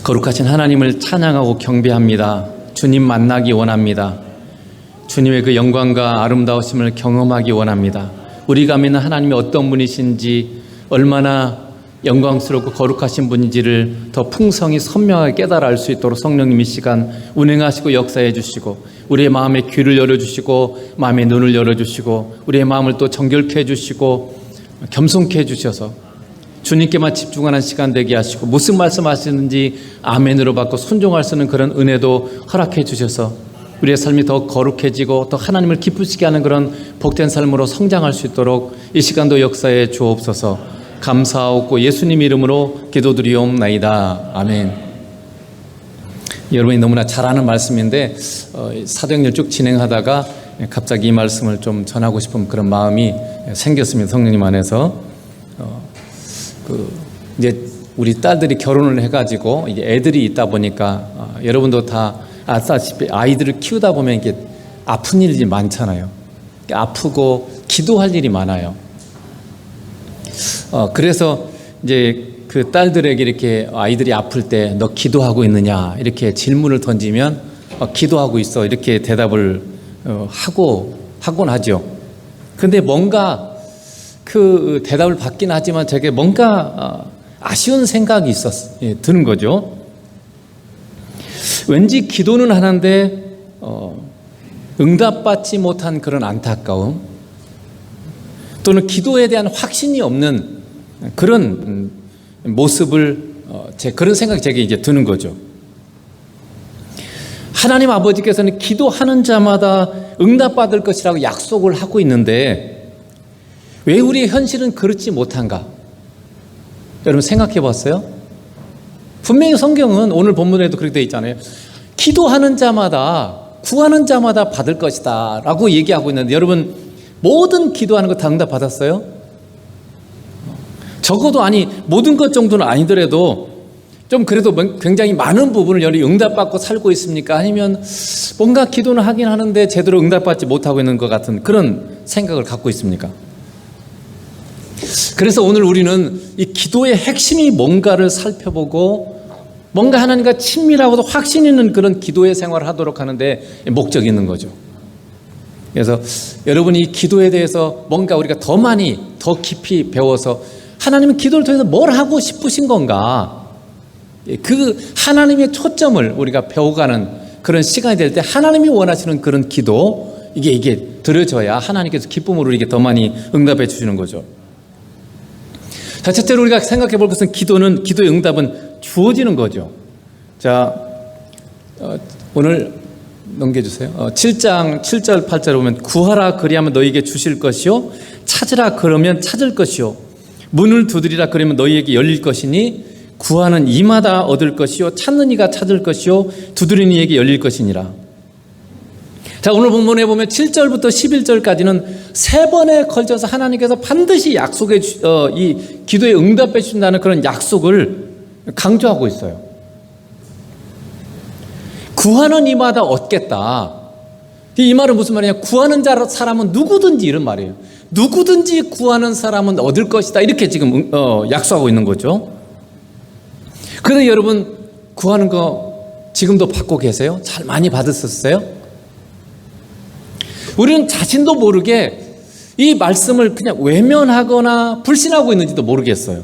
거룩하신 하나님을 찬양하고 경배합니다. 주님 만나기 원합니다. 주님의 그 영광과 아름다우심을 경험하기 원합니다. 우리가 믿는 하나님이 어떤 분이신지, 얼마나 영광스럽고 거룩하신 분인지를 더 풍성히 선명하게 깨달아 알 수 있도록 성령님 이 시간 운행하시고 역사해 주시고, 우리의 마음의 귀를 열어주시고 마음의 눈을 열어주시고, 우리의 마음을 또 정결케 해주시고 겸손케 해주셔서 주님께만 집중하는 시간 되게 하시고, 무슨 말씀하시는지 아멘으로 받고 순종할 수 있는 그런 은혜도 허락해 주셔서 우리의 삶이 더 거룩해지고 더 하나님을 기쁘시게 하는 그런 복된 삶으로 성장할 수 있도록 이 시간도 역사해 주옵소서. 감사하고 예수님 이름으로 기도드리옵나이다. 아멘. 여러분이 너무나 잘 아는 말씀인데 사도행전 쭉 진행하다가 갑자기 이 말씀을 좀 전하고 싶은 그런 마음이 생겼습니다. 성령님 안에서. 이제 우리 딸들이 결혼을 해가지고 이제 애들이 있다 보니까 여러분도 다 아시다시피 아이들을 키우다 보면 이게 아픈 일이 많잖아요. 아프고 기도할 일이 많아요. 그래서 이제 그 딸들에게 이렇게 아이들이 아플 때 너 기도하고 있느냐 이렇게 질문을 던지면 기도하고 있어 이렇게 대답을 하곤 하죠. 근데 뭔가 그 대답을 받긴 하지만 제게 뭔가 아쉬운 생각이 드는 거죠. 왠지 기도는 하는데 응답받지 못한 그런 안타까움, 또는 기도에 대한 확신이 없는 그런 모습을 그런 생각이 제게 이제 드는 거죠. 하나님 아버지께서는 기도하는 자마다 응답받을 것이라고 약속을 하고 있는데 왜 우리의 현실은 그렇지 못한가? 여러분 생각해 봤어요? 분명히 성경은 오늘 본문에도 그렇게 되어 있잖아요. 기도하는 자마다, 구하는 자마다 받을 것이다 라고 얘기하고 있는데, 여러분 모든 기도하는 거 다 응답 받았어요? 적어도 모든 것 정도는 아니더라도 좀 그래도 굉장히 많은 부분을 여러분이 응답받고 살고 있습니까? 아니면 뭔가 기도는 하긴 하는데 제대로 응답받지 못하고 있는 것 같은 그런 생각을 갖고 있습니까? 그래서 오늘 우리는 이 기도의 핵심이 뭔가를 살펴보고, 뭔가 하나님과 친밀하고도 확신 있는 그런 기도의 생활을 하도록 하는데 목적이 있는 거죠. 그래서 여러분이 이 기도에 대해서 뭔가 우리가 더 많이, 더 깊이 배워서 하나님은 기도를 통해서 뭘 하고 싶으신 건가, 그 하나님의 초점을 우리가 배워가는 그런 시간이 될 때 하나님이 원하시는 그런 기도, 이게 들어져야 하나님께서 기쁨으로 이게 더 많이 응답해 주시는 거죠. 자, 첫째로 우리가 생각해 볼 것은 기도의 응답은 주어지는 거죠. 자, 오늘 넘겨주세요. 7장 7절 8절에 보면 구하라 그리하면 너희에게 주실 것이요, 찾으라 그러면 찾을 것이요, 문을 두드리라 그러면 너희에게 열릴 것이니 구하는 이마다 얻을 것이요, 찾는 이가 찾을 것이요, 두드리는 이에게 열릴 것이니라. 자, 오늘 본문에 보면 7절부터 11절까지는 세 번에 걸쳐서 하나님께서 반드시 이 기도에 응답해 주신다는 그런 약속을 강조하고 있어요. 구하는 이마다 얻겠다. 이 말은 무슨 말이냐? 구하는 사람은 누구든지, 이런 말이에요. 누구든지 구하는 사람은 얻을 것이다. 이렇게 지금 약속하고 있는 거죠. 그런데 여러분, 구하는 거 지금도 받고 계세요? 잘 많이 받으셨어요? 우리는 자신도 모르게 이 말씀을 그냥 외면하거나 불신하고 있는지도 모르겠어요.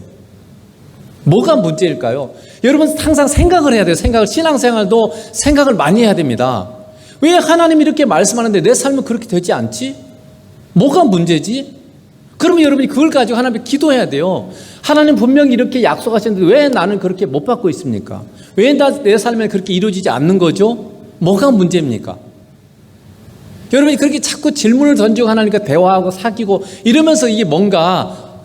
뭐가 문제일까요? 여러분 항상 생각을 해야 돼요. 신앙생활도 생각을 많이 해야 됩니다. 왜 하나님이 이렇게 말씀하는데 내 삶은 그렇게 되지 않지? 뭐가 문제지? 그러면 여러분이 그걸 가지고 하나님께 기도해야 돼요. 하나님 분명히 이렇게 약속하셨는데 왜 나는 그렇게 못 받고 있습니까? 왜 내 삶에 그렇게 이루어지지 않는 거죠? 뭐가 문제입니까? 여러분이 그렇게 자꾸 질문을 던지고 하나님과 대화하고 사귀고 이러면서 이게 뭔가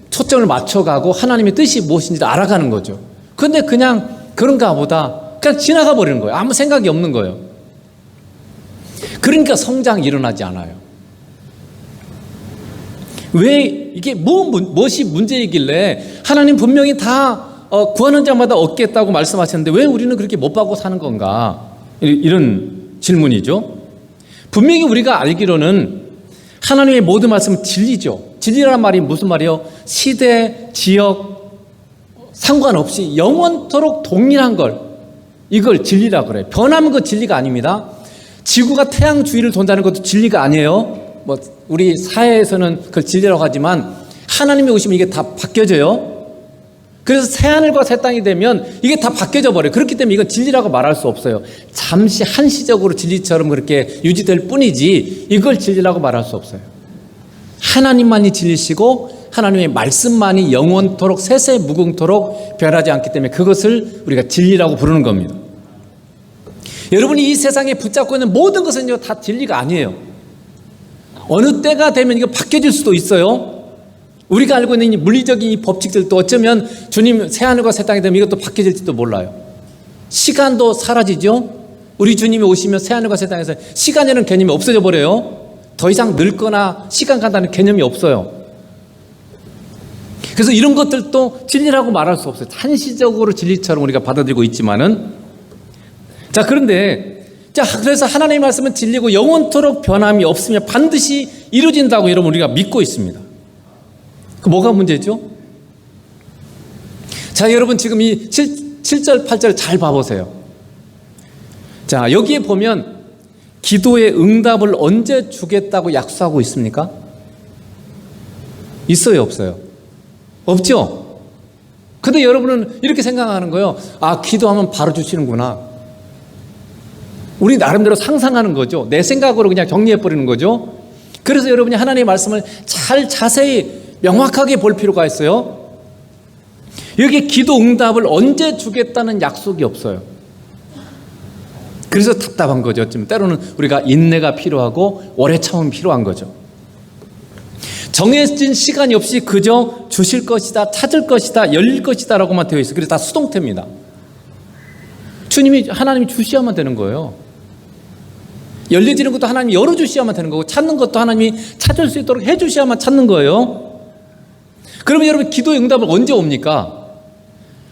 초점을 맞춰가고 하나님의 뜻이 무엇인지 알아가는 거죠. 그런데 그냥 그런가 보다 그냥 지나가 버리는 거예요. 아무 생각이 없는 거예요. 그러니까 성장이 일어나지 않아요. 왜 이게 무엇이 문제이길래 하나님 분명히 다 구하는 자마다 얻겠다고 말씀하셨는데 왜 우리는 그렇게 못 받고 사는 건가? 이런 질문이죠. 분명히 우리가 알기로는 하나님의 모든 말씀은 진리죠. 진리라는 말이 무슨 말이에요? 시대, 지역, 상관없이 영원토록 동일한 걸, 이걸 진리라고 그래요. 변하면 그 진리가 아닙니다. 지구가 태양 주위를 돈다는 것도 진리가 아니에요. 뭐 우리 사회에서는 그걸 진리라고 하지만 하나님이 오시면 이게 다 바뀌어져요. 그래서 새하늘과 새 땅이 되면 이게 다 바뀌어져 버려요. 그렇기 때문에 이건 진리라고 말할 수 없어요. 잠시 한시적으로 진리처럼 그렇게 유지될 뿐이지 이걸 진리라고 말할 수 없어요. 하나님만이 진리시고 하나님의 말씀만이 영원토록 세세무궁토록 변하지 않기 때문에 그것을 우리가 진리라고 부르는 겁니다. 여러분이 이 세상에 붙잡고 있는 모든 것은 다 진리가 아니에요. 어느 때가 되면 이거 바뀌어질 수도 있어요. 우리가 알고 있는 이 물리적인 이 법칙들도 어쩌면 주님 새하늘과 새 땅이 되면 이것도 바뀌어질지도 몰라요. 시간도 사라지죠. 우리 주님이 오시면 새하늘과 새 땅에서 시간이라는 개념이 없어져 버려요. 더 이상 늙거나 시간 간다는 개념이 없어요. 그래서 이런 것들도 진리라고 말할 수 없어요. 한시적으로 진리처럼 우리가 받아들이고 있지만은, 자, 그런데 그래서 하나님의 말씀은 진리고 영원토록 변함이 없으며 반드시 이루어진다고 여러분 우리가 믿고 있습니다. 그 뭐가 문제죠? 자, 여러분 지금 이 7절 8절 잘 봐보세요. 자, 여기에 보면 기도의 응답을 언제 주겠다고 약속하고 있습니까? 있어요, 없어요? 없죠? 근데 여러분은 이렇게 생각하는 거예요. 아, 기도하면 바로 주시는구나. 우리 나름대로 상상하는 거죠. 내 생각으로 그냥 정리해버리는 거죠. 그래서 여러분이 하나님의 말씀을 잘 자세히 명확하게 볼 필요가 있어요. 여기 기도 응답을 언제 주겠다는 약속이 없어요. 그래서 답답한 거죠. 지금 때로는 우리가 인내가 필요하고 오래 참음이 필요한 거죠. 정해진 시간이 없이 그저 주실 것이다, 찾을 것이다, 열릴 것이다 라고만 되어 있어요. 그래서 다 수동태입니다. 하나님이 주시야만 되는 거예요. 열려지는 것도 하나님이 열어주셔야만 되는 거고, 찾는 것도 하나님이 찾을 수 있도록 해주셔야만 찾는 거예요. 그러면 여러분 기도의 응답은 언제 옵니까?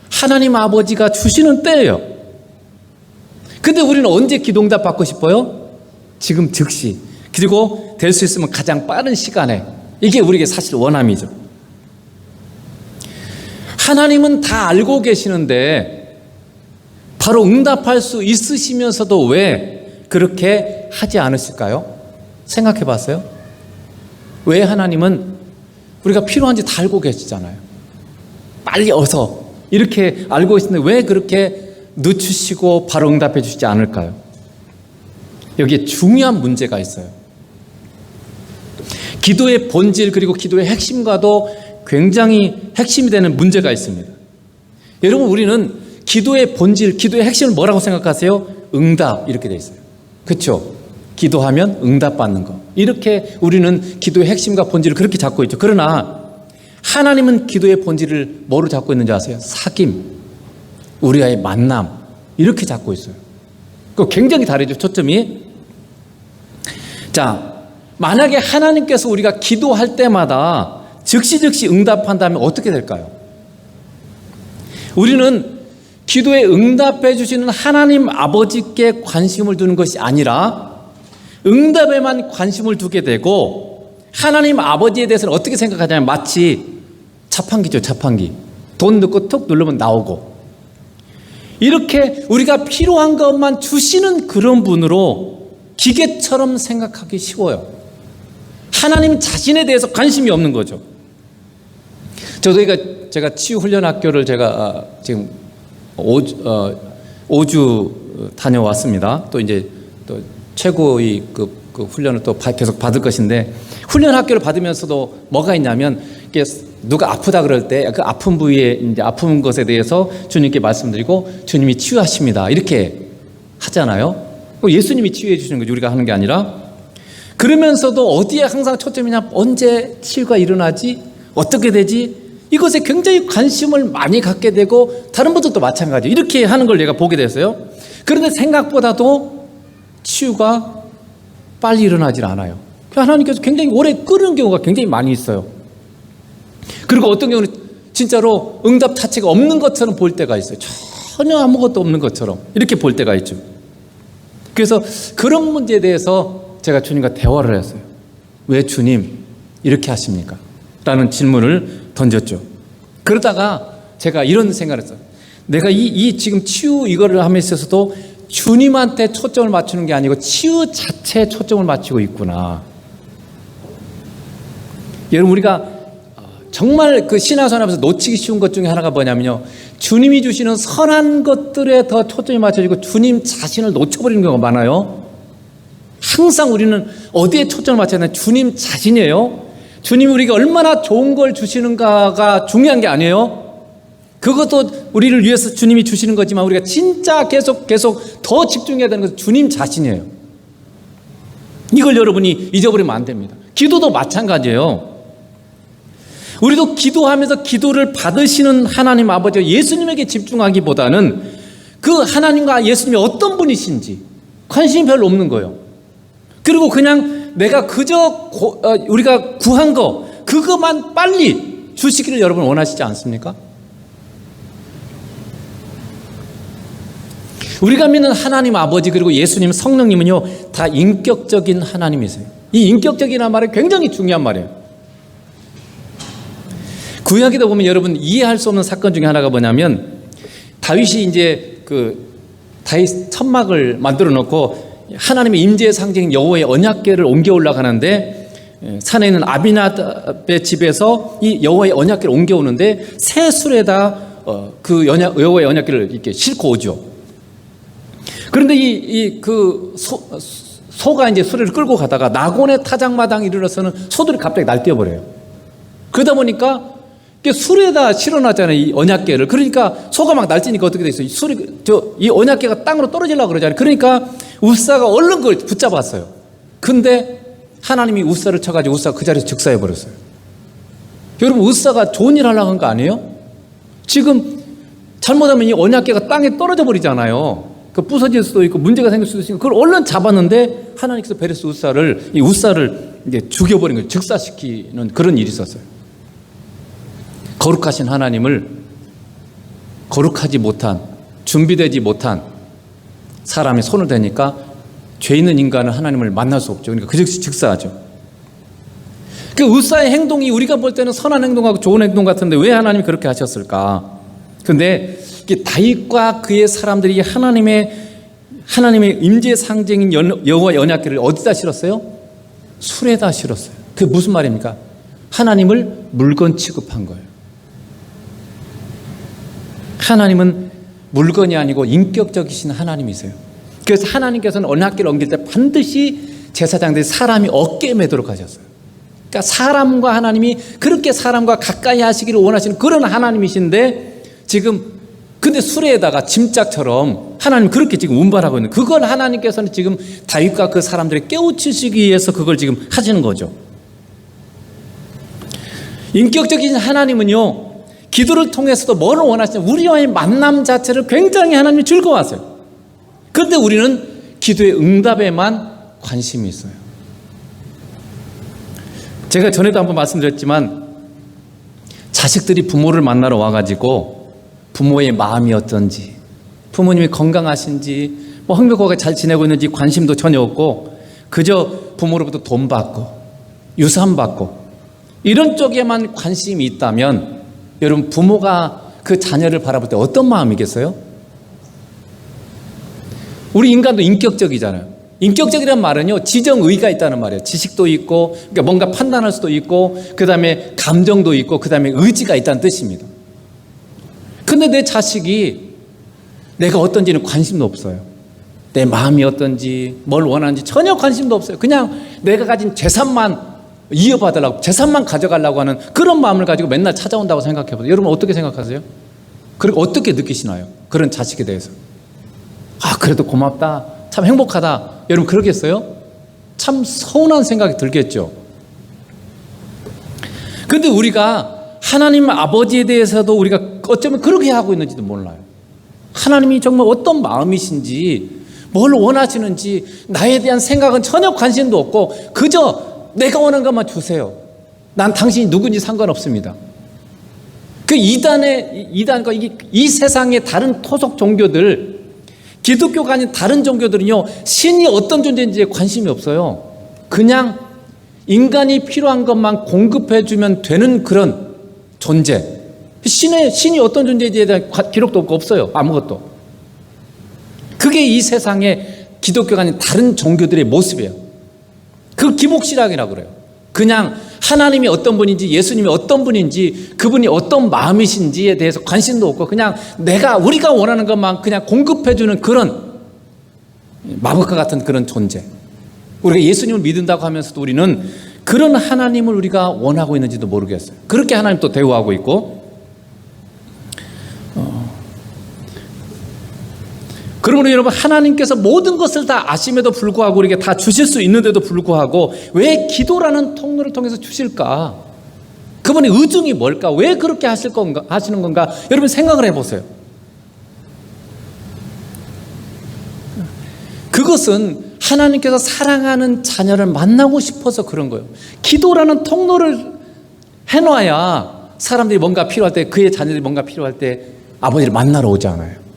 하나님 아버지가 주시는 때예요. 근데 우리는 언제 기도 응답 받고 싶어요? 지금 즉시, 그리고 될 수 있으면 가장 빠른 시간에. 이게 우리에게 사실 원함이죠. 하나님은 다 알고 계시는데 바로 응답할 수 있으시면서도 왜 그렇게 하지 않으실까요? 생각해 봤어요? 왜 하나님은 우리가 필요한지 다 알고 계시잖아요. 빨리 어서 이렇게 알고 있는데 왜 그렇게 늦추시고 바로 응답해 주시지 않을까요? 여기에 중요한 문제가 있어요. 기도의 본질 그리고 기도의 핵심과도 굉장히 핵심이 되는 문제가 있습니다. 여러분, 우리는 기도의 본질, 기도의 핵심을 뭐라고 생각하세요? 응답, 이렇게 돼 있어요. 그렇죠? 기도하면 응답받는 거. 이렇게 우리는 기도의 핵심과 본질을 그렇게 잡고 있죠. 그러나 하나님은 기도의 본질을 뭐로 잡고 있는지 아세요? 사귐, 우리와의 만남, 이렇게 잡고 있어요. 그거 굉장히 다르죠, 초점이. 자, 만약에 하나님께서 우리가 기도할 때마다 즉시 응답한다면 어떻게 될까요? 우리는 기도에 응답해 주시는 하나님 아버지께 관심을 두는 것이 아니라 응답에만 관심을 두게 되고, 하나님 아버지에 대해서는 어떻게 생각하냐면 마치 자판기죠, 자판기. 돈 넣고 툭 누르면 나오고, 이렇게 우리가 필요한 것만 주시는 그런 분으로 기계처럼 생각하기 쉬워요. 하나님 자신에 대해서 관심이 없는 거죠. 저도 제가 치유훈련학교를 제가 지금 5주 다녀왔습니다. 또 이제 또 최고의 그 훈련을 또 계속 받을 것인데, 훈련학교를 받으면서도 뭐가 있냐면, 이게 누가 아프다 그럴 때 그 아픈 부위에 이제 아픈 것에 대해서 주님께 말씀드리고 주님이 치유하십니다, 이렇게 하잖아요. 예수님이 치유해 주시는 거죠, 우리가 하는 게 아니라. 그러면서도 어디에 항상 초점이냐, 언제 치유가 일어나지, 어떻게 되지, 이것에 굉장히 관심을 많이 갖게 되고, 다른 분들도 마찬가지 이렇게 하는 걸 내가 보게 됐어요. 그런데 생각보다도 치유가 빨리 일어나질 않아요. 하나님께서 굉장히 오래 끄는 경우가 굉장히 많이 있어요. 그리고 어떤 경우는 진짜로 응답 자체가 없는 것처럼 볼 때가 있어요. 전혀 아무것도 없는 것처럼 이렇게 볼 때가 있죠. 그래서 그런 문제에 대해서 제가 주님과 대화를 했어요. 왜 주님 이렇게 하십니까? 라는 질문을 던졌죠. 그러다가 제가 이런 생각을 했어요. 내가 이 지금 치유 이거를 함에 있어서도 주님한테 초점을 맞추는 게 아니고 치유 자체에 초점을 맞추고 있구나. 여러분, 우리가 정말 그 신앙생활하면서 놓치기 쉬운 것 중에 하나가 뭐냐면요, 주님이 주시는 선한 것들에 더 초점이 맞춰지고 주님 자신을 놓쳐버리는 경우가 많아요. 항상 우리는 어디에 초점을 맞춰야 되나? 주님 자신이에요. 주님이 우리가 얼마나 좋은 걸 주시는가가 중요한 게 아니에요. 그것도 우리를 위해서 주님이 주시는 거지만 우리가 진짜 계속 더 집중해야 되는 것은 주님 자신이에요. 이걸 여러분이 잊어버리면 안 됩니다. 기도도 마찬가지예요. 우리도 기도하면서 기도를 받으시는 하나님 아버지와 예수님에게 집중하기보다는 그 하나님과 예수님이 어떤 분이신지 관심이 별로 없는 거예요. 그리고 그냥 내가 그저 우리가 구한 거 그것만 빨리 주시기를 여러분 원하시지 않습니까? 우리가 믿는 하나님 아버지 그리고 예수님 성령님은요, 다 인격적인 하나님이세요. 이 인격적이라는 말이 굉장히 중요한 말이에요. 구약에다 보면 여러분 이해할 수 없는 사건 중에 하나가 뭐냐면, 다윗이 이제 그 다윗 천막을 만들어 놓고 하나님의 임재의 상징인 여호와의 언약궤를 옮겨 올라가는데, 산에 있는 아비나답의 집에서 이 여호와의 언약궤를 옮겨 오는데 새 수레다 그 여호와의 언약궤를 이렇게 싣고 오죠. 그런데 소가 이제 수레를 끌고 가다가 낙원의 타작마당에 이르러서는 소들이 갑자기 날뛰어버려요. 그러다 보니까 수레에다 실어놨잖아요, 이 언약궤를. 그러니까 소가 막 날뛰니까 어떻게 돼 있어요? 이 언약궤가 땅으로 떨어지려고 그러잖아요. 그러니까 우사가 얼른 그걸 붙잡았어요. 근데 하나님이 우사를 쳐가지고 우사가 그 자리에서 즉사해버렸어요. 여러분, 우사가 좋은 일 하려고 한 거 아니에요? 지금 잘못하면 이 언약궤가 땅에 떨어져 버리잖아요. 그 부서질 수도 있고 문제가 생길 수도 있으니까 그걸 얼른 잡았는데 하나님께서 베레스 우사를 이제 죽여버린 거예요. 즉사시키는 그런 일이 있었어요. 거룩하신 하나님을 거룩하지 못한, 준비되지 못한 사람이 손을 대니까 죄 있는 인간은 하나님을 만날 수 없죠. 그러니까 그 즉시 즉사하죠. 그 우사의 행동이 우리가 볼 때는 선한 행동하고 좋은 행동 같은데 왜 하나님이 그렇게 하셨을까? 근데 다윗과 그의 사람들이 하나님의 임재의 상징인 여호와의 언약궤를 어디다 실었어요? 수레에다 실었어요. 그게 무슨 말입니까? 하나님을 물건 취급한 거예요. 하나님은 물건이 아니고 인격적이신 하나님이세요. 그래서 하나님께서는 언약궤를 옮길 때 반드시 제사장들이 사람이 어깨에 매도록 하셨어요. 그러니까 사람과 하나님이 그렇게 사람과 가까이 하시기를 원하시는 그런 하나님이신데, 지금 근데 수레에다가 짐짝처럼 하나님 그렇게 지금 운반하고 있는, 그걸 하나님께서는 지금 다윗과 그 사람들을 깨우치시기 위해서 그걸 지금 하시는 거죠. 인격적인 하나님은요, 기도를 통해서도 뭘 원하시냐, 우리와의 만남 자체를 굉장히 하나님이 즐거워하세요. 그런데 우리는 기도의 응답에만 관심이 있어요. 제가 전에도 한번 말씀드렸지만, 자식들이 부모를 만나러 와가지고 부모의 마음이 어떤지, 부모님이 건강하신지, 행복하게 잘 지내고 있는지 관심도 전혀 없고, 그저 부모로부터 돈 받고 유산 받고 이런 쪽에만 관심이 있다면, 여러분, 부모가 그 자녀를 바라볼 때 어떤 마음이겠어요? 우리 인간도 인격적이잖아요. 인격적이라는 말은요, 지정의가 있다는 말이에요. 지식도 있고, 그러니까 뭔가 판단할 수도 있고, 그 다음에 감정도 있고, 그 다음에 의지가 있다는 뜻입니다. 근데 내 자식이 내가 어떤지는 관심도 없어요. 내 마음이 어떤지, 뭘 원하는지 전혀 관심도 없어요. 그냥 내가 가진 재산만 이어받으려고, 재산만 가져가려고 하는 그런 마음을 가지고 맨날 찾아온다고 생각해보세요. 여러분 어떻게 생각하세요? 그리고 어떻게 느끼시나요? 그런 자식에 대해서. 그래도 고맙다, 참 행복하다, 여러분 그러겠어요? 참 서운한 생각이 들겠죠. 근데 우리가 하나님 아버지에 대해서도 우리가 어쩌면 그렇게 하고 있는지도 몰라요. 하나님이 정말 어떤 마음이신지, 뭘 원하시는지 나에 대한 생각은 전혀 관심도 없고, 그저 내가 원하는 것만 주세요. 난 당신이 누군지 상관없습니다. 그 이단과 이 세상의 다른 토속 종교들, 기독교가 아닌 다른 종교들은요, 신이 어떤 존재인지에 관심이 없어요. 그냥 인간이 필요한 것만 공급해주면 되는 그런 존재. 신이 어떤 존재인지에 대한 기록도 없어요. 아무것도. 그게 이 세상의 기독교가 아닌 다른 종교들의 모습이에요. 그 기복신앙이라고 그래요. 그냥 하나님이 어떤 분인지, 예수님이 어떤 분인지, 그분이 어떤 마음이신지에 대해서 관심도 없고 그냥 우리가 원하는 것만 그냥 공급해주는 그런 마법과 같은 그런 존재. 우리가 예수님을 믿는다고 하면서도 우리는 그런 하나님을 우리가 원하고 있는지도 모르겠어요. 그렇게 하나님 또 대우하고 있고, 그러므로 여러분, 하나님께서 모든 것을 다 아심에도 불구하고 우리에게 다 주실 수 있는데도 불구하고 왜 기도라는 통로를 통해서 주실까? 그분의 의중이 뭘까? 왜 그렇게 하시는 건가? 여러분 생각을 해보세요. 그것은 하나님께서 사랑하는 자녀를 만나고 싶어서 그런 거예요. 기도라는 통로를 해놔야 사람들이 뭔가 필요할 때, 그의 자녀들이 뭔가 필요할 때 아버지를 만나러 오잖아요.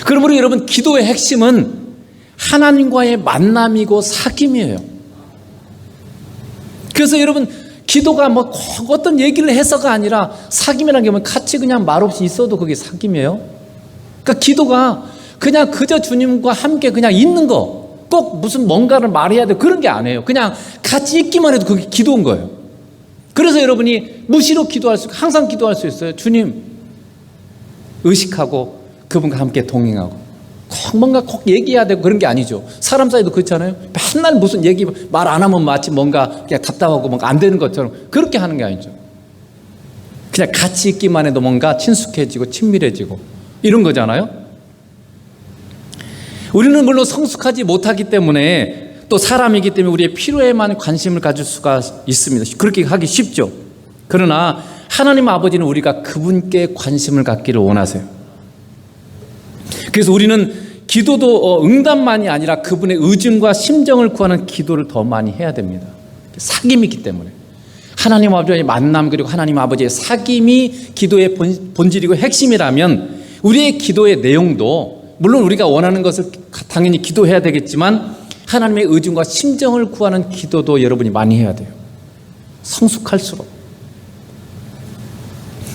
그러므로 여러분, 기도의 핵심은 하나님과의 만남이고 사귐이에요. 그래서 여러분, 기도가 뭐 어떤 얘기를 해서가 아니라 사귐이라는 게 같이 그냥 말없이 있어도 그게 사귐이에요. 그러니까 기도가 그냥 그저 주님과 함께 그냥 있는 거, 꼭 무슨 뭔가를 말해야 돼 그런 게 아니에요. 그냥 같이 있기만 해도 그게 기도인 거예요. 그래서 여러분이 무시로 기도할 수, 항상 기도할 수 있어요. 주님 의식하고 그분과 함께 동행하고, 뭔가 꼭 얘기해야 되고 그런 게 아니죠. 사람 사이도 그렇잖아요. 맨날 무슨 얘기 말 안 하면 마치 뭔가 그냥 답답하고 뭔가 안 되는 것처럼 그렇게 하는 게 아니죠. 그냥 같이 있기만 해도 뭔가 친숙해지고 친밀해지고 이런 거잖아요. 우리는 물론 성숙하지 못하기 때문에, 또 사람이기 때문에 우리의 필요에만 관심을 가질 수가 있습니다. 그렇게 하기 쉽죠. 그러나 하나님 아버지는 우리가 그분께 관심을 갖기를 원하세요. 그래서 우리는 기도도 응답만이 아니라 그분의 의중과 심정을 구하는 기도를 더 많이 해야 됩니다. 사귐이기 때문에. 하나님 아버지의 만남, 그리고 하나님 아버지의 사귐이 기도의 본질이고 핵심이라면 우리의 기도의 내용도, 물론 우리가 원하는 것을 당연히 기도해야 되겠지만 하나님의 의중과 심정을 구하는 기도도 여러분이 많이 해야 돼요. 성숙할수록.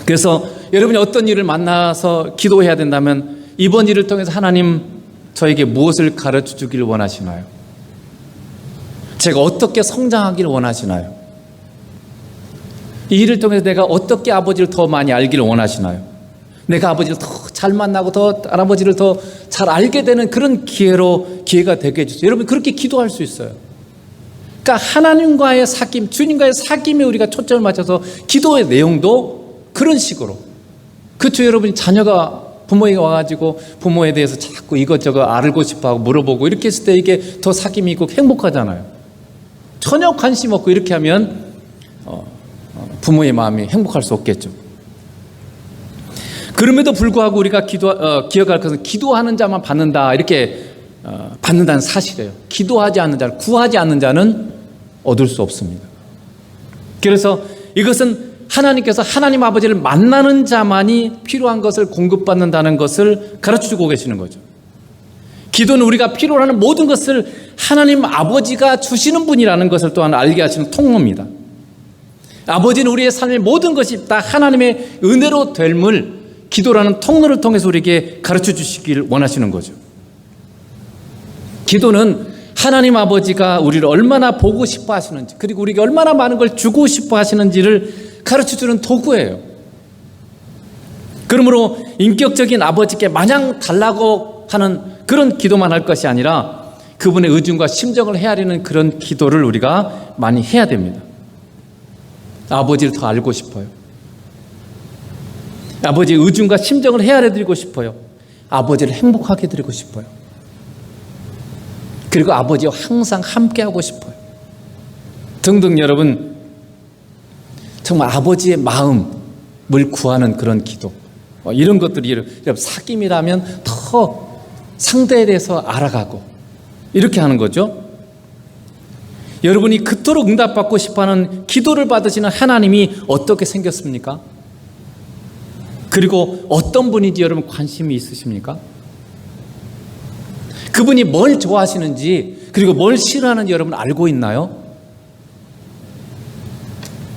그래서 여러분이 어떤 일을 만나서 기도해야 된다면, 이번 일을 통해서 하나님 저에게 무엇을 가르쳐 주길 원하시나요? 제가 어떻게 성장하기를 원하시나요? 이 일을 통해서 내가 어떻게 아버지를 더 많이 알기를 원하시나요? 내가 아버지를 더 잘 만나고 더 할아버지를 더 잘 알게 되는 그런 기회가 되게 해주세요. 여러분, 그렇게 기도할 수 있어요. 그러니까 하나님과의 사귐, 주님과의 사귐에 우리가 초점을 맞춰서 기도의 내용도 그런 식으로. 그렇죠. 여러분이 자녀가 부모에게 와가지고 부모에 대해서 자꾸 이것저것 알고 싶어하고 물어보고 이렇게 했을 때 이게 더 사귐이 있고 행복하잖아요. 전혀 관심 없고 이렇게 하면 부모의 마음이 행복할 수 없겠죠. 그럼에도 불구하고 우리가 기억할 것은 기도하는 자만 받는다, 이렇게 받는다는 사실이에요. 기도하지 않는 자를, 구하지 않는 자는 얻을 수 없습니다. 그래서 이것은 하나님께서 하나님 아버지를 만나는 자만이 필요한 것을 공급받는다는 것을 가르쳐주고 계시는 거죠. 기도는 우리가 필요로 하는 모든 것을 하나님 아버지가 주시는 분이라는 것을 또한 알게 하시는 통로입니다. 아버지는 우리의 삶의 모든 것이 다 하나님의 은혜로 됨을 기도라는 통로를 통해서 우리에게 가르쳐 주시길 원하시는 거죠. 기도는 하나님 아버지가 우리를 얼마나 보고 싶어 하시는지, 그리고 우리에게 얼마나 많은 걸 주고 싶어 하시는지를 가르쳐주는 도구예요. 그러므로 인격적인 아버지께 마냥 달라고 하는 그런 기도만 할 것이 아니라 그분의 의중과 심정을 헤아리는 그런 기도를 우리가 많이 해야 됩니다. 아버지를 더 알고 싶어요. 아버지의 의중과 심정을 헤아려드리고 싶어요. 아버지를 행복하게 해드리고 싶어요. 그리고 아버지와 항상 함께하고 싶어요. 등등. 여러분, 정말 아버지의 마음을 구하는 그런 기도, 이런 것들이 여러분 사귐이라면 더 상대에 대해서 알아가고 이렇게 하는 거죠. 여러분이 그토록 응답받고 싶어하는 기도를 받으시는 하나님이 어떻게 생겼습니까? 그리고 어떤 분인지 여러분 관심이 있으십니까? 그분이 뭘 좋아하시는지, 그리고 뭘 싫어하는지 여러분 알고 있나요?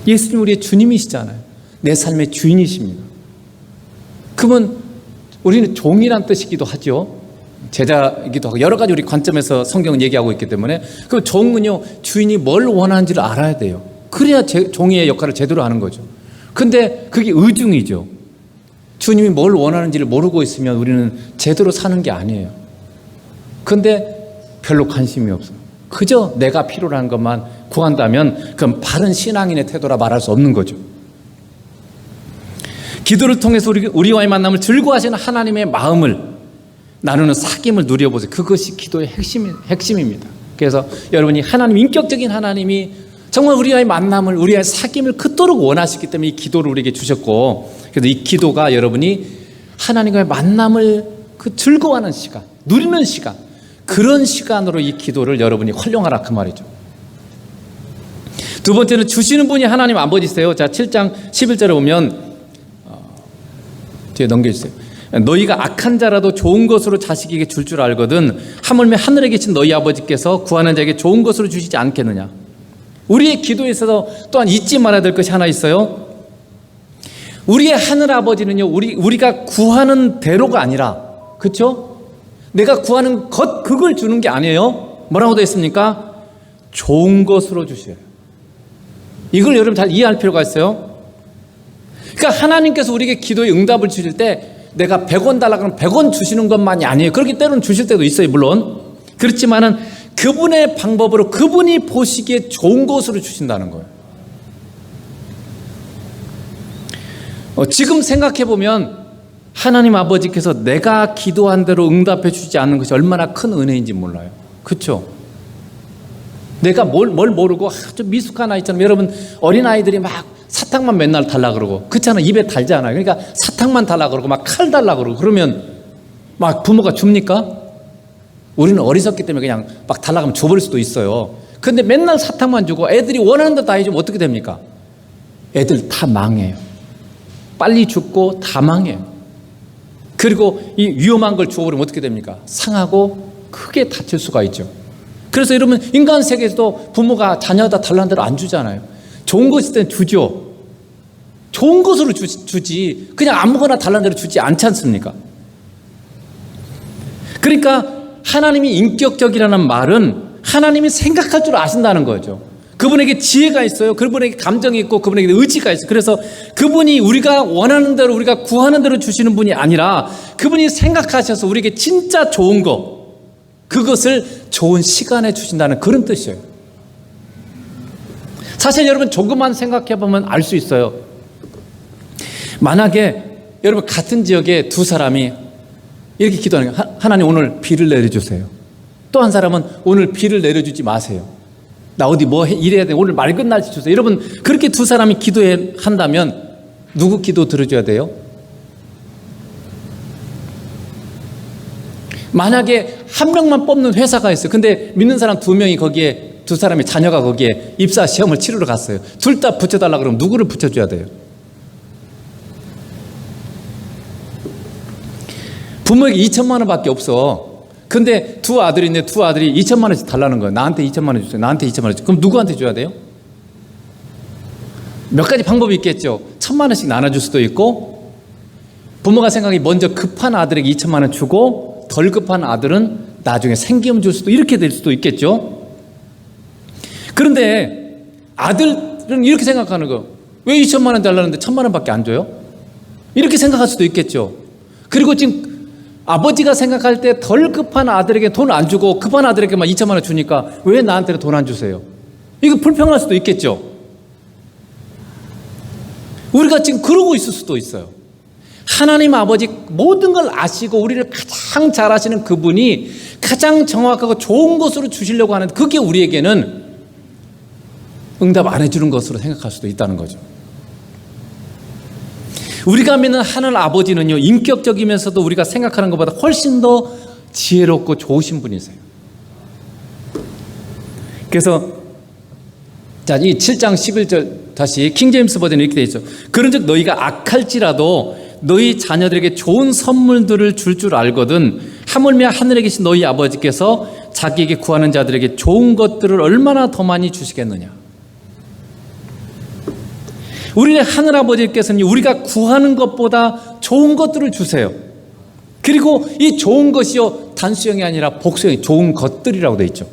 예수님 우리의 주님이시잖아요. 내 삶의 주인이십니다. 그러면 우리는 종이란 뜻이기도 하죠. 제자이기도 하고 여러 가지 우리 관점에서 성경은 얘기하고 있기 때문에 그 종은요, 주인이 뭘 원하는지를 알아야 돼요. 그래야 종이의 역할을 제대로 하는 거죠. 근데 그게 의중이죠. 주님이 뭘 원하는지를 모르고 있으면 우리는 제대로 사는 게 아니에요. 근데 별로 관심이 없어요. 그저 내가 필요로 하는 것만 구한다면 그건 바른 신앙인의 태도라 말할 수 없는 거죠. 기도를 통해서 우리와의 만남을 즐거워하시는 하나님의 마음을 나누는 사귐을 누려보세요. 그것이 기도의 핵심입니다. 그래서 여러분이 하나님, 인격적인 하나님이 정말 우리와의 만남을, 우리와의 사귐을 그토록 원하시기 때문에 이 기도를 우리에게 주셨고, 그래서 이 기도가 여러분이 하나님과의 만남을 그 즐거워하는 시간, 누리는 시간, 그런 시간으로 이 기도를 여러분이 활용하라 그 말이죠. 두 번째는 주시는 분이 하나님 아버지세요. 자, 7장 11절에 보면 뒤에 넘겨주세요. 너희가 악한 자라도 좋은 것으로 자식에게 줄 줄 알거든 하물며 하늘에 계신 너희 아버지께서 구하는 자에게 좋은 것으로 주시지 않겠느냐. 우리의 기도에 있어서 또한 잊지 말아야 될 것이 하나 있어요. 우리의 하늘 아버지는요, 우리가 구하는 대로가 아니라, 그렇죠? 내가 구하는 것, 그걸 주는 게 아니에요. 뭐라고 되어 있습니까? 좋은 것으로 주셔요. 이걸 여러분 잘 이해할 필요가 있어요. 그러니까 하나님께서 우리에게 기도의 응답을 주실 때 내가 100원 달라 그러면 100원 주시는 것만이 아니에요. 그렇게 때로는 주실 때도 있어요, 물론. 그렇지만은 그분의 방법으로, 그분이 보시기에 좋은 것으로 주신다는 거예요. 지금 생각해 보면 하나님 아버지께서 내가 기도한 대로 응답해 주지 않는 것이 얼마나 큰 은혜인지 몰라요. 그렇죠? 내가 뭘 모르고 아주 미숙한 아이처럼, 여러분 어린아이들이 막 사탕만 맨날 달라 그러고, 그렇잖아요. 입에 달잖아요. 그러니까 사탕만 달라 그러고 막 칼 달라 그러고, 그러면 막 부모가 줍니까? 우리는 어리석기 때문에 그냥 막 달라고 하면 줘버릴 수도 있어요. 근데 맨날 사탕만 주고 애들이 원하는 대로 다 해주면 어떻게 됩니까? 애들 다 망해요. 빨리 죽고 다 망해요. 그리고 이 위험한 걸 주워버리면 어떻게 됩니까? 상하고 크게 다칠 수가 있죠. 그래서 여러분, 인간 세계에서도 부모가 자녀다 달라는 대로 안 주잖아요. 좋은 것 있을 땐 주죠. 좋은 것으로 주지 그냥 아무거나 달라는 대로 주지 않지 않습니까? 그러니까 하나님이 인격적이라는 말은 하나님이 생각할 줄 아신다는 거죠. 그분에게 지혜가 있어요. 그분에게 감정이 있고 그분에게 의지가 있어요. 그래서 그분이 우리가 원하는 대로, 우리가 구하는 대로 주시는 분이 아니라 그분이 생각하셔서 우리에게 진짜 좋은 거, 그것을 좋은 시간에 주신다는 그런 뜻이에요. 사실 여러분 조금만 생각해 보면 알 수 있어요. 만약에 여러분 같은 지역에 두 사람이 이렇게 기도하는 거예요. 하나님 오늘 비를 내려주세요. 또 한 사람은 오늘 비를 내려주지 마세요. 나 어디 뭐 일해야 돼. 오늘 맑은 날씨 주세요. 여러분 그렇게 두 사람이 기도한다면 누구 기도 들어줘야 돼요? 만약에 한 명만 뽑는 회사가 있어요. 근데 믿는 사람 두 명이 거기에, 두 사람의 자녀가 거기에 입사 시험을 치르러 갔어요. 둘 다 붙여달라 그러면 누구를 붙여줘야 돼요? 부모에게 2천만 원밖에 없어. 근데 두 아들이 있는데 두 아들이 2천만 원씩 달라는 거예요. 나한테 2천만 원 주세요. 나한테 2천만 원 주세요. 그럼 누구한테 줘야 돼요? 몇 가지 방법이 있겠죠. 1,000만 원씩 나눠줄 수도 있고, 부모가 생각이 먼저 급한 아들에게 2천만 원 주고 덜 급한 아들은 나중에 생기면 줄 수도, 이렇게 될 수도 있겠죠. 그런데 아들은 이렇게 생각하는 거, 왜 2천만 원 달라는데 1,000만 원밖에 안 줘요? 이렇게 생각할 수도 있겠죠. 그리고 지금 아버지가 생각할 때 덜 급한 아들에게 돈 안 주고 급한 아들에게만 2천만 원 주니까 왜 나한테는 돈 안 주세요? 이거 불평할 수도 있겠죠. 우리가 지금 그러고 있을 수도 있어요. 하나님 아버지 모든 걸 아시고 우리를 가장 잘 아시는 그분이 가장 정확하고 좋은 것으로 주시려고 하는데, 그게 우리에게는 응답 안 해주는 것으로 생각할 수도 있다는 거죠. 우리가 믿는 하늘 아버지는요, 인격적이면서도 우리가 생각하는 것보다 훨씬 더 지혜롭고 좋으신 분이세요. 그래서 자, 이 7장 11절 다시 킹제임스 버전에 이렇게 되어 있죠. 그런즉 너희가 악할지라도 너희 자녀들에게 좋은 선물들을 줄 알거든 하물며 하늘에 계신 너희 아버지께서 자기에게 구하는 자들에게 좋은 것들을 얼마나 더 많이 주시겠느냐. 우리의 하늘아버지께서는 우리가 구하는 것보다 좋은 것들을 주세요. 그리고 이 좋은 것이요, 단수형이 아니라 복수형이 좋은 것들이라고 되어 있죠.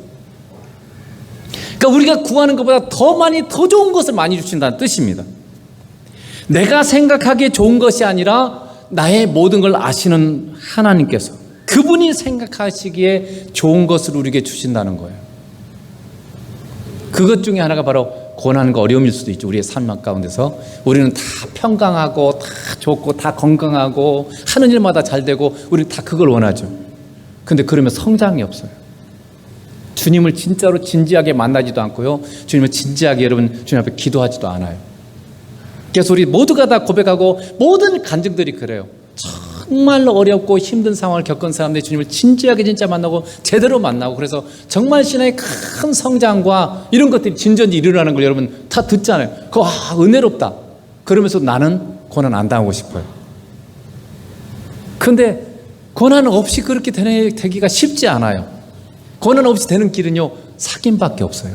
그러니까 우리가 구하는 것보다 더 많이, 더 좋은 것을 많이 주신다는 뜻입니다. 내가 생각하기에 좋은 것이 아니라 나의 모든 걸 아시는 하나님께서, 그분이 생각하시기에 좋은 것을 우리에게 주신다는 거예요. 그것 중에 하나가 바로 고난과 어려움일 수도 있죠. 우리의 삶 가운데서 우리는 다 평강하고 다 좋고 다 건강하고 하는 일마다 잘 되고 우리 다 그걸 원하죠. 근데 그러면 성장이 없어요. 주님을 진짜로 진지하게 만나지도 않고요, 주님을 진지하게 여러분 주님 앞에 기도하지도 않아요. 그래서 우리 모두가 다 고백하고 모든 간증들이 그래요. 정말 어렵고 힘든 상황을 겪은 사람들이 주님을 진지하게 진짜 만나고 제대로 만나고, 그래서 정말 신앙의 큰 성장과 이런 것들이 진전이 일어나는 걸 여러분 다 듣잖아요. 그거 은혜롭다. 그러면서 나는 고난 안 당하고 싶어요. 그런데 고난 없이 그렇게 되기가 쉽지 않아요. 고난 없이 되는 길은요, 사귐밖에 없어요.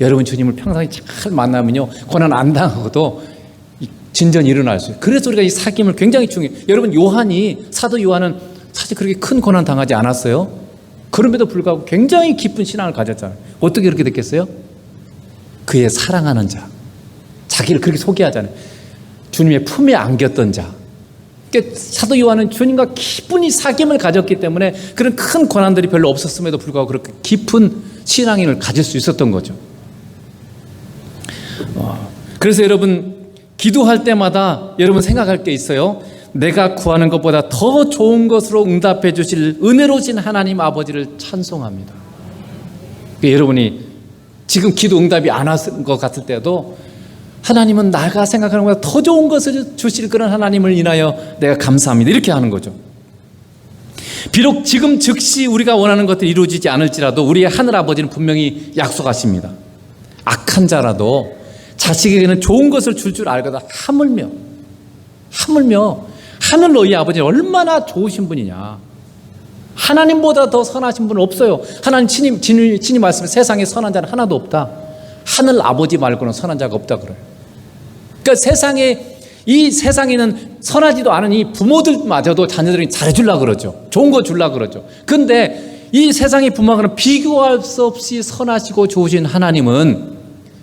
여러분 주님을 평생 잘 만나면요, 고난 안 당하고도 진전이 일어날 수 있어요. 그래서 우리가 이 사귐을 굉장히 중요해요. 여러분, 사도 요한은 사실 그렇게 큰 고난 당하지 않았어요. 그럼에도 불구하고 굉장히 깊은 신앙을 가졌잖아요. 어떻게 그렇게 됐겠어요? 그의 사랑하는 자, 자기를 그렇게 소개하잖아요. 주님의 품에 안겼던 자. 그러니까 사도 요한은 주님과 깊은 사귐을 가졌기 때문에 그런 큰 고난들이 별로 없었음에도 불구하고 그렇게 깊은 신앙인을 가질 수 있었던 거죠. 그래서 여러분, 기도할 때마다 여러분 생각할 게 있어요. 내가 구하는 것보다 더 좋은 것으로 응답해 주실 은혜로우신 하나님 아버지를 찬송합니다. 여러분이 지금 기도 응답이 안 왔을 것 같을 때도 하나님은 내가 생각하는 것보다 더 좋은 것을 주실 그런 하나님을 인하여 내가 감사합니다, 이렇게 하는 거죠. 비록 지금 즉시 우리가 원하는 것들이 이루어지지 않을지라도 우리의 하늘아버지는 분명히 약속하십니다. 악한 자라도 자식에게는 좋은 것을 줄 알거든 하물며 하늘 너희 아버지 얼마나 좋으신 분이냐. 하나님보다 더 선하신 분은 없어요. 하나님 친히 말씀해, 세상에 선한 자는 하나도 없다. 하늘 아버지 말고는 선한 자가 없다 그래요. 그러니까 이 세상에는 선하지도 않은 이 부모들마저도 자녀들이 잘해주려고 그러죠. 좋은 거 주려고 그러죠. 근데 이 세상의 부모와는 비교할 수 없이 선하시고 좋으신 하나님은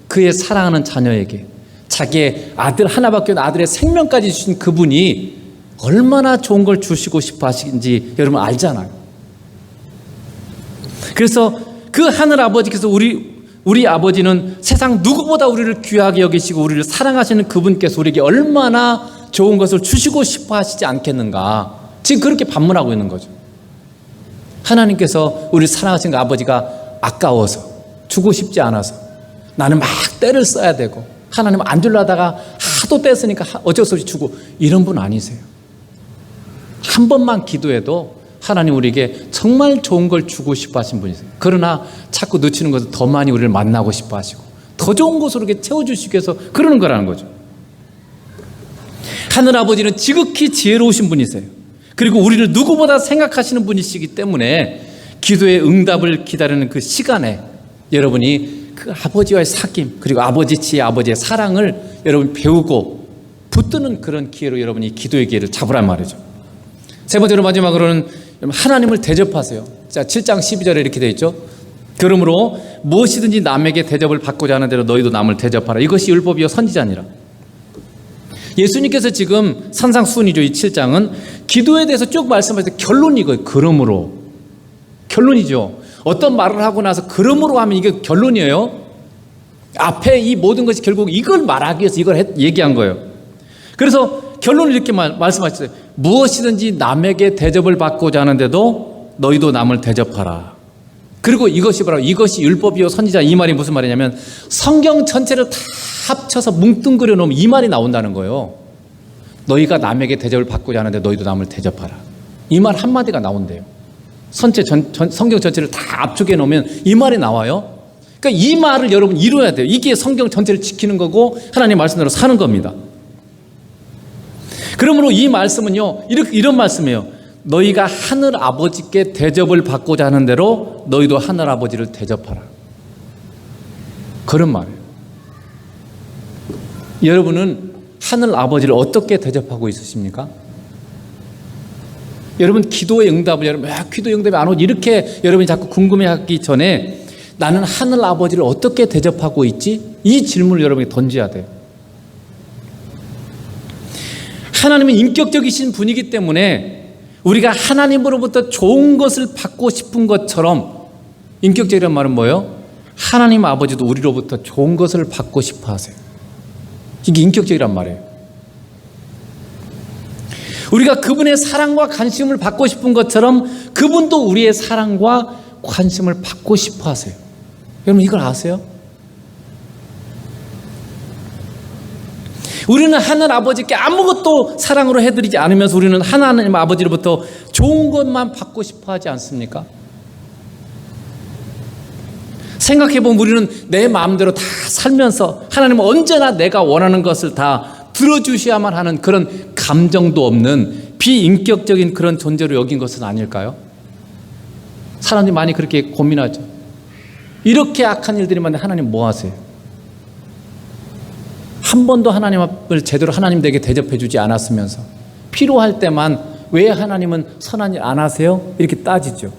그의 사랑하는 자녀에게 자기의 아들, 하나밖에 없는 아들의 생명까지 주신 그분이 얼마나 좋은 걸 주시고 싶어 하시는지 여러분 알잖아요. 그래서 그 하늘 아버지께서 우리 아버지는 세상 누구보다 우리를 귀하게 여기시고 우리를 사랑하시는 그분께서 우리에게 얼마나 좋은 것을 주시고 싶어 하시지 않겠는가, 지금 그렇게 반문하고 있는 거죠. 하나님께서 우리를 사랑하시는 그 아버지가 아까워서, 주고 싶지 않아서 나는 막 때를 써야 되고 하나님 안 주려다가 하도 떼쓰니까 어쩔 수 없이 주고, 이런 분 아니세요. 한 번만 기도해도 하나님 우리에게 정말 좋은 걸 주고 싶어 하신 분이세요. 그러나 자꾸 놓치는 것을 더 많이 우리를 만나고 싶어 하시고 더 좋은 것으로 이렇게 채워주시기 위해서 그러는 거라는 거죠. 하늘아버지는 지극히 지혜로우신 분이세요. 그리고 우리를 누구보다 생각하시는 분이시기 때문에 기도의 응답을 기다리는 그 시간에 여러분이 그 아버지와의 사귐, 그리고 아버지 지혜, 아버지의 사랑을 여러분 배우고 붙드는 그런 기회로 여러분이 기도의 기회를 잡으란 말이죠. 세 번째로 마지막으로는 하나님을 대접하세요. 자, 7장 12절에 이렇게 되어 있죠. 그러므로 무엇이든지 남에게 대접을 받고자 하는 대로 너희도 남을 대접하라. 이것이 율법이요 선지자니라. 예수님께서 지금 산상수훈이죠. 이 7장은 기도에 대해서 쭉 말씀하실 때 결론이 이거예요. 그러므로. 결론이죠. 어떤 말을 하고 나서 그러므로 하면 이게 결론이에요. 앞에 이 모든 것이 결국 이걸 말하기 위해서 이걸 얘기한 거예요. 그래서 결론을 이렇게 말씀하셨어요. 무엇이든지 남에게 대접을 받고자 하는데도 너희도 남을 대접하라. 그리고 이것이 바로 이것이 율법이요 선지자, 이 말이 무슨 말이냐면 성경 전체를 다 합쳐서 뭉뚱그려 놓으면 이 말이 나온다는 거예요. 너희가 남에게 대접을 받고자 하는데 너희도 남을 대접하라. 이 말 한마디가 나온대요. 성경 전체를 다 압축해 놓으면 이 말이 나와요. 그러니까 이 말을 여러분 이루어야 돼요. 이게 성경 전체를 지키는 거고 하나님의 말씀대로 사는 겁니다. 그러므로 이 말씀은요, 이런 말씀이에요. 너희가 하늘 아버지께 대접을 받고자 하는 대로 너희도 하늘 아버지를 대접하라. 그런 말이에요. 여러분은 하늘 아버지를 어떻게 대접하고 있으십니까? 여러분 기도의 응답을 여러분 기도의 응답이 안 오지 이렇게 여러분이 자꾸 궁금해하기 전에 나는 하늘 아버지를 어떻게 대접하고 있지? 이 질문을 여러분이 던져야 돼요. 하나님은 인격적이신 분이기 때문에 우리가 하나님으로부터 좋은 것을 받고 싶은 것처럼 인격적이란 말은 뭐예요? 하나님 아버지도 우리로부터 좋은 것을 받고 싶어 하세요. 이게 인격적이란 말이에요. 우리가 그분의 사랑과 관심을 받고 싶은 것처럼 그분도 우리의 사랑과 관심을 받고 싶어 하세요. 여러분 이걸 아세요? 우리는 하늘 아버지께 아무것도 사랑으로 해드리지 않으면서 우리는 하나님 아버지로부터 좋은 것만 받고 싶어 하지 않습니까? 생각해보면 우리는 내 마음대로 다 살면서 하나님은 언제나 내가 원하는 것을 다 들어주셔야만 하는 그런 감정도 없는 비인격적인 그런 존재로 여긴 것은 아닐까요? 사람들이 많이 그렇게 고민하죠. 이렇게 악한 일들이 많은데 하나님 뭐 하세요? 한 번도 하나님을 제대로 하나님에게 대접해 주지 않았으면서 필요할 때만 왜 하나님은 선한 일 안 하세요? 이렇게 따지죠.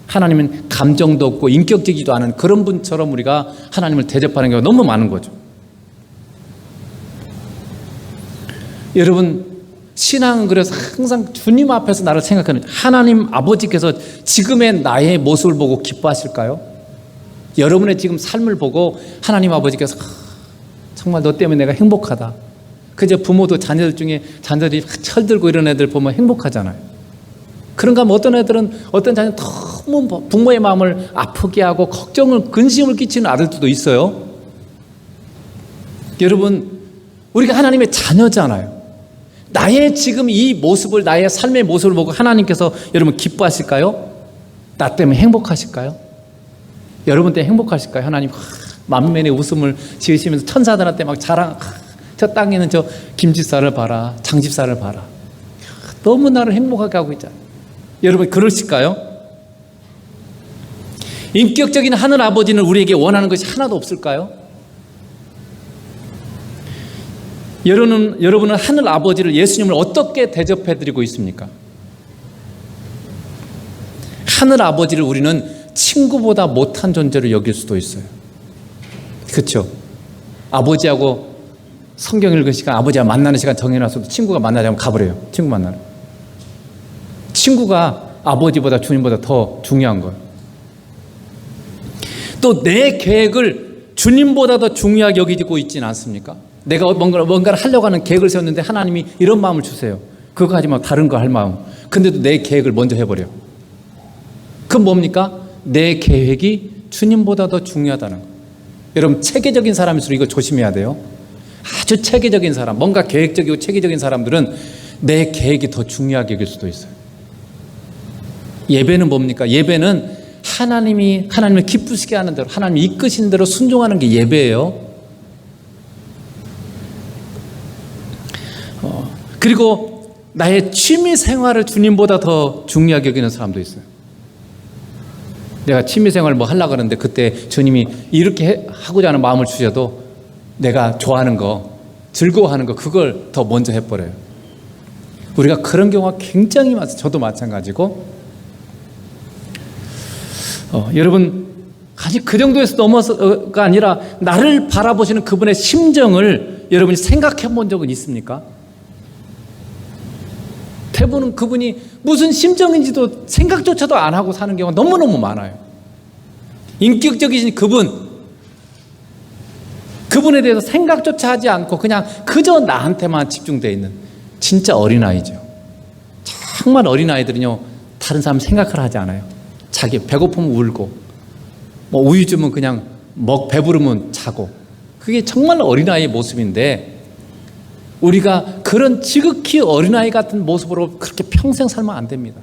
하나님은 감정도 없고 인격적이지도 않은 그런 분처럼 우리가 하나님을 대접하는 경우가 너무 많은 거죠. 여러분 신앙은 그래서 항상 주님 앞에서 나를 생각하는 하나님 아버지께서 지금의 나의 모습을 보고 기뻐하실까요? 여러분의 지금 삶을 보고 하나님 아버지께서 정말 너 때문에 내가 행복하다. 그저 부모도 자녀들 중에 자녀들이 철들고 이런 애들 보면 행복하잖아요. 그런가 하면 어떤 자녀는 너무 부모의 마음을 아프게 하고 걱정을 근심을 끼치는 아들들도 있어요. 여러분 우리가 하나님의 자녀잖아요. 나의 지금 이 모습을 나의 삶의 모습을 보고 하나님께서 여러분 기뻐하실까요? 나 때문에 행복하실까요? 여러분 때문에 행복하실까요? 하나님 만면의 웃음을 지으시면서 천사들한테 막 자랑 저 땅에 있는 저 김집사를 봐라 장집사를 봐라 너무 나를 행복하게 하고 있잖아요. 여러분 그러실까요? 인격적인 하늘 아버지는 우리에게 원하는 것이 하나도 없을까요? 여러분은 하늘 아버지를 예수님을 어떻게 대접해드리고 있습니까? 하늘 아버지를 우리는 친구보다 못한 존재로 여길 수도 있어요. 그렇죠? 아버지하고 성경 읽을 시간, 아버지와 만나는 시간 정해놨어도 친구가 만나자면 가버려요. 친구 만나러. 친구가 아버지보다 주님보다 더 중요한 거예요. 또 내 계획을 주님보다 더 중요하게 여기고 있지는 않습니까? 내가 뭔가를 하려고 하는 계획을 세웠는데 하나님이 이런 마음을 주세요. 그거 하지 말고 다른 거 할 마음. 근데도 내 계획을 먼저 해버려. 그건 뭡니까? 내 계획이 주님보다 더 중요하다는 거예요. 여러분 체계적인 사람일수록 이거 조심해야 돼요. 아주 체계적인 사람, 뭔가 계획적이고 체계적인 사람들은 내 계획이 더 중요하게 여길 수도 있어요. 예배는 뭡니까? 예배는 하나님을 기쁘시게 하는 대로 하나님이 이끄신 대로 순종하는 게 예배예요. 그리고 나의 취미 생활을 주님보다 더 중요하게 여기는 사람도 있어요. 내가 취미 생활을 뭐 하려고 하는데 그때 주님이 이렇게 하고자 하는 마음을 주셔도 내가 좋아하는 거, 즐거워하는 거 그걸 더 먼저 해버려요. 우리가 그런 경우가 굉장히 많아요. 저도 마찬가지고 여러분 아직 그 정도에서 넘어서가 아니라 나를 바라보시는 그분의 심정을 여러분이 생각해 본 적은 있습니까? 대부분 그분이 무슨 심정인지도 생각조차도 안 하고 사는 경우가 너무너무 많아요. 인격적이신 그분에 대해서 생각조차 하지 않고 그냥 그저 나한테만 집중되어 있는 진짜 어린아이죠. 정말 어린아이들은요 다른 사람 생각을 하지 않아요. 자기 배고프면 울고 뭐 우유 주면 그냥 배부르면 자고 그게 정말 어린아이의 모습인데 우리가 그런 지극히 어린아이 같은 모습으로 그렇게 평생 살면 안 됩니다.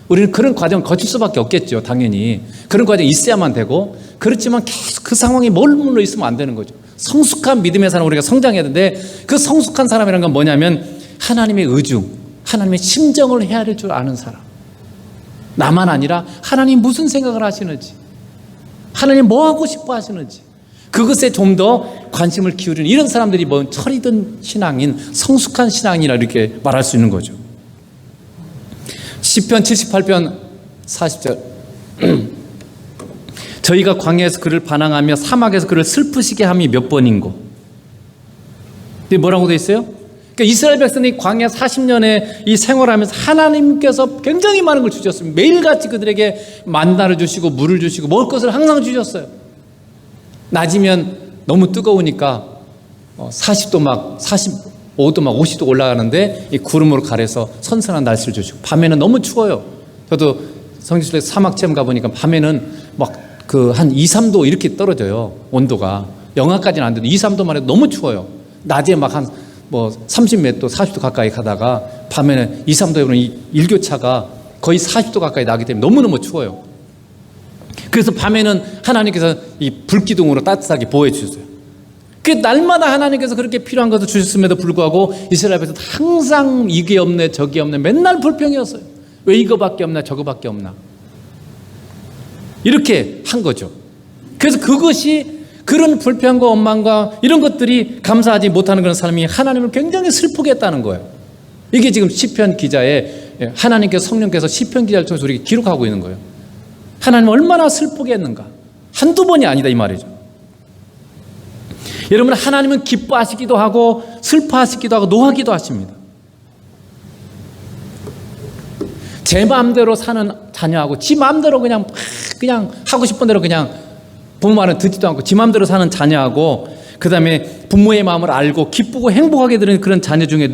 우리는 그런 과정을 거칠 수밖에 없겠죠. 당연히 그런 과정이 있어야만 되고 그렇지만 계속 그 상황에 머물러 있으면 안 되는 거죠. 성숙한 믿음의 사람 우리가 성장해야 되는데 그 성숙한 사람이라는 건 뭐냐면 하나님의 의중, 하나님의 심정을 헤아릴 줄 아는 사람. 나만 아니라 하나님 무슨 생각을 하시는지 하나님 뭐 하고 싶어 하시는지 그것에 좀 더 관심을 기울이는 이런 사람들이 뭐 철이든 신앙인, 성숙한 신앙이라 이렇게 말할 수 있는 거죠. 시편 78편 40절 저희가 광야에서 그를 반항하며 사막에서 그를 슬프시게 함이 몇 번인고. 근데 뭐라고 돼 있어요? 그러니까 이스라엘 백성이 광야 40년에 이 생활하면서 하나님께서 굉장히 많은 걸 주셨습니다. 매일같이 그들에게 만나를 주시고 물을 주시고 먹을 것을 항상 주셨어요. 낮이면 너무 뜨거우니까 40도 막 45도 막 50도 올라가는데 이 구름으로 가려서 선선한 날씨를 주시고, 밤에는 너무 추워요. 저도 성지순례 사막 체험 가보니까 밤에는 막 그 한 2, 3도 이렇게 떨어져요. 온도가 영하까지는 안 돼도 2, 3도만 해도 너무 추워요. 낮에 막 한 뭐 30몇 도 40도 가까이 가다가 밤에는 2, 3도에 이 일교차가 거의 40도 가까이 나기 때문에 너무너무 추워요. 그래서 밤에는 하나님께서 이 불기둥으로 따뜻하게 보호해 주셨어요. 그 날마다 하나님께서 그렇게 필요한 것을 주셨음에도 불구하고 이스라엘 백성은 항상 이게 없네 저게 없네 맨날 불평이었어요. 왜 이거밖에 없나 저거밖에 없나 이렇게 한 거죠. 그래서 그것이 그런 불평과 원망과 이런 것들이 감사하지 못하는 그런 사람이 하나님을 굉장히 슬프게 했다는 거예요. 이게 지금 시편 기자의 하나님께서 성령께서 시편 기자를 통해서 우리에게 기록하고 있는 거예요. 하나님 얼마나 슬프게 했는가. 한두 번이 아니다 이 말이죠. 여러분, 하나님은 기뻐하시기도 하고 슬퍼하시기도 하고 노하기도 하십니다. 제 마음대로 사는 자녀하고 지 마음대로 그냥 하고 싶은 대로 그냥 부모 말은 듣지도 않고 지 마음대로 사는 자녀하고, 그 다음에 부모의 마음을 알고 기쁘고 행복하게 되는 그런 자녀 중에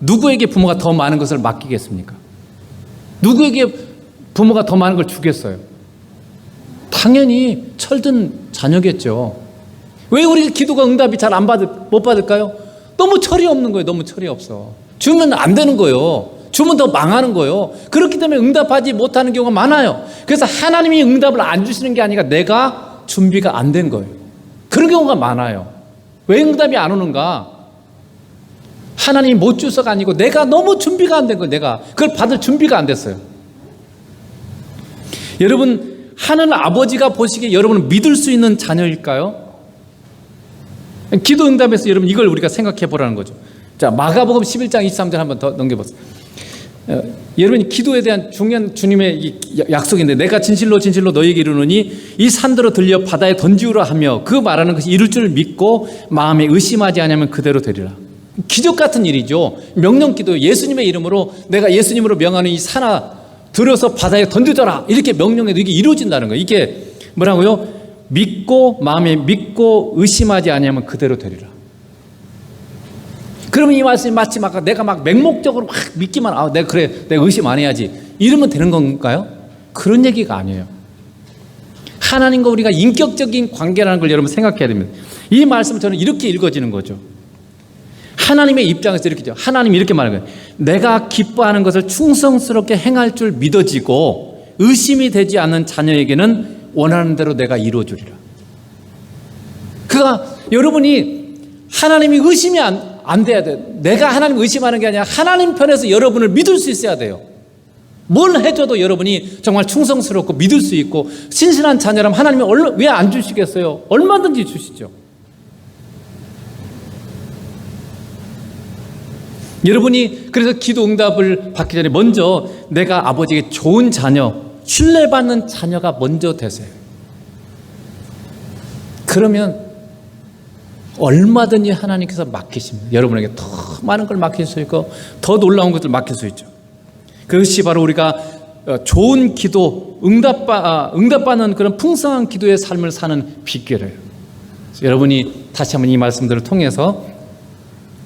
누구에게 부모가 더 많은 것을 맡기겠습니까? 누구에게 부모가 더 많은 걸 주겠어요? 당연히 철든 자녀겠죠. 왜 우리 기도가 응답이 잘 못 받을까요? 너무 철이 없는 거예요. 너무 철이 없어. 주면 안 되는 거예요. 주면 더 망하는 거예요. 그렇기 때문에 응답하지 못하는 경우가 많아요. 그래서 하나님이 응답을 안 주시는 게 아니라 내가 준비가 안 된 거예요. 그런 경우가 많아요. 왜 응답이 안 오는가? 하나님이 못 주서가 아니고 내가 너무 준비가 안 된 거예요. 내가 그걸 받을 준비가 안 됐어요. 여러분, 하늘 아버지가 보시기에 여러분은 믿을 수 있는 자녀일까요? 기도 응답에서 여러분 이걸 우리가 생각해 보라는 거죠. 자, 마가복음 11장 23절 한번 더 넘겨보세요. 여러분이 기도에 대한 중요한 주님의 약속인데, 내가 진실로 진실로 너희에게 이르노니 이 산들어 들려 바다에 던지우라 하며 그 말하는 것이 이룰 줄 믿고 마음에 의심하지 않으면 그대로 되리라. 기적 같은 일이죠. 명령기도. 예수님의 이름으로 내가 예수님으로 명하는 이 산아 들어서 바다에 던져져라 이렇게 명령해도 이게 이루어진다는 거예요. 이게 뭐라고요? 믿고 마음에 믿고 의심하지 않으면 그대로 되리라. 그러면 이 말씀이 마치 내가 맹목적으로 믿기만, 내가 의심 안 해야지 이러면 되는 건가요? 그런 얘기가 아니에요. 하나님과 우리가 인격적인 관계라는 걸 여러분 생각해야 됩니다. 이 말씀을 저는 이렇게 읽어지는 거죠. 하나님의 입장에서 이렇게죠. 하나님이 이렇게 말하는 거예요. 내가 기뻐하는 것을 충성스럽게 행할 줄 믿어지고 의심이 되지 않는 자녀에게는 원하는 대로 내가 이루어주리라. 그러니까 여러분이 하나님이 의심이 안 돼야 돼요. 내가 하나님 의심하는 게 아니라 하나님 편에서 여러분을 믿을 수 있어야 돼요. 뭘 해줘도 여러분이 정말 충성스럽고 믿을 수 있고 신실한 자녀라면 하나님이 왜 안 주시겠어요? 얼마든지 주시죠. 여러분이 그래서 기도 응답을 받기 전에 먼저 내가 아버지에게 좋은 자녀, 신뢰받는 자녀가 먼저 되세요. 그러면 얼마든지 하나님께서 맡기십니다. 여러분에게 더 많은 걸 맡길 수 있고 더 놀라운 것을 맡길 수 있죠. 그것이 바로 우리가 좋은 기도, 응답받는 그런 풍성한 기도의 삶을 사는 비결이에요. 여러분이 다시 한번 이 말씀들을 통해서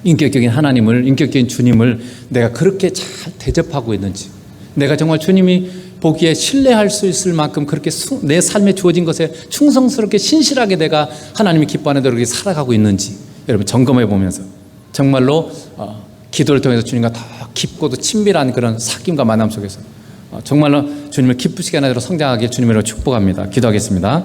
인격적인 하나님을, 인격적인 주님을 내가 그렇게 잘 대접하고 있는지, 내가 정말 주님이 보기에 신뢰할 수 있을 만큼 그렇게 내 삶에 주어진 것에 충성스럽게 신실하게 내가 하나님이 기뻐하는 대로 그렇게 살아가고 있는지 여러분 점검해 보면서 정말로 기도를 통해서 주님과 더 깊고도 친밀한 그런 사귐과 만남 속에서 정말로 주님을 기쁘시게 하는 대로 성장하게 주님으로 축복합니다. 기도하겠습니다.